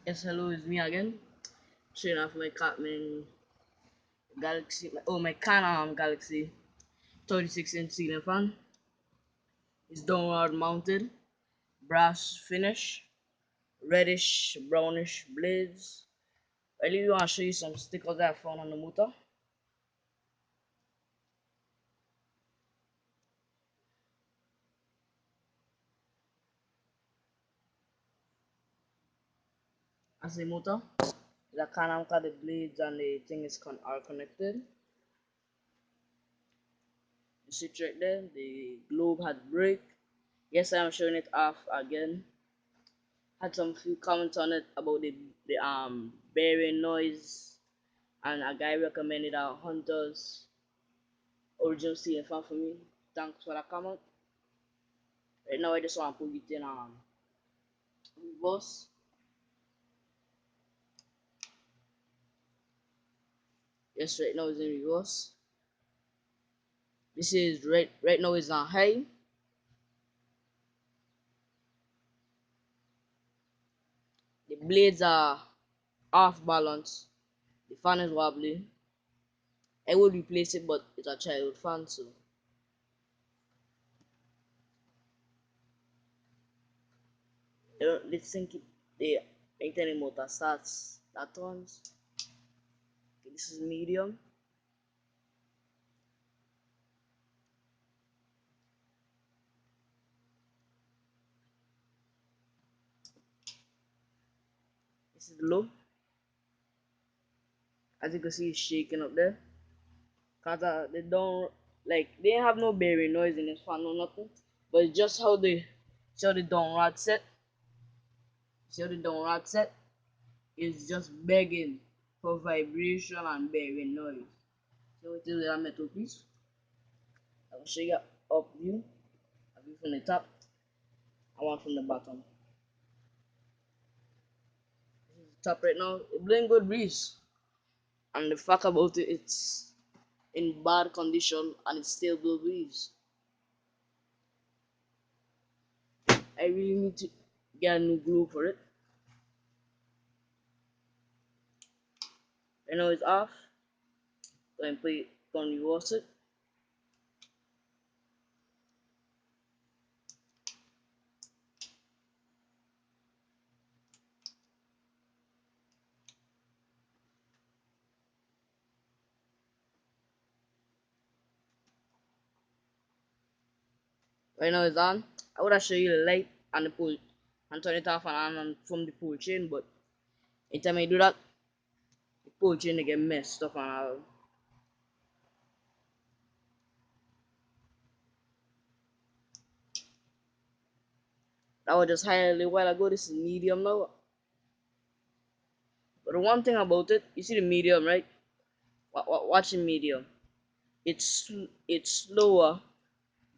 Yes, hello, it's me again. Showing off my my Canon Galaxy 36-inch ceiling fan. It's downward mounted, brass finish, reddish brownish blades. I really want to show you some stickers that I found on the motor. As the motor, the Canon the blades and the thing are connected. You see it right there, the globe had break. Yes, I am showing it off again. Had some few comments on it about the bearing noise, and a guy recommended a Hunter's original ceiling fan for me. Thanks for that comment. Right now I just want to put it in reverse. Yes, right now it's in reverse. This is right now it's on high. The blades are off balance. The fan is wobbly. I would replace it, but it's a childhood fan, so let's think the internet motor starts that turns. Okay, this is medium. This is low. As you can see, it's shaking up there. Cause they don't they have no bearing noise in this fan or nothing. But it's just how they see how the down rod set. See how the down rod set is just begging for vibration and bearing noise. So it is with a metal piece. I will show you up view, a view from the top, and one from the bottom. This is the top right now. It blowing good breeze. And the fact about it, it's in bad condition and it still blow breeze. I really need to get a new glue for it. Right now it's off. Go and play, go and reverse it. Right now it's on. I would have show you the light and the pull and turn it off and on and from the pull chain, but anytime I do that, the pull chain they get messed up and all. That was just high a little while ago. This is medium now. But the one thing about it, you see the medium, right? Watch the medium. It's slower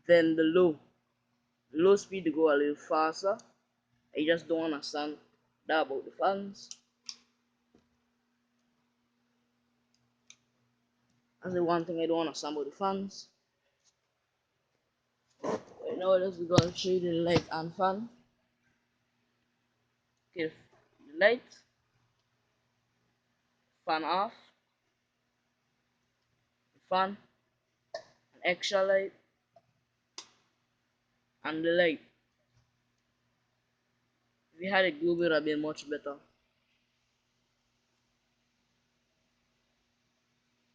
than the low. The low speed to go a little faster. I just don't understand that about the fans. That's the one thing I don't understand about the fans. Right now, let's go and show you the light and fan. Okay, the light, fan off, the fan, an extra light, and the light. If we had a globe, it would have been much better.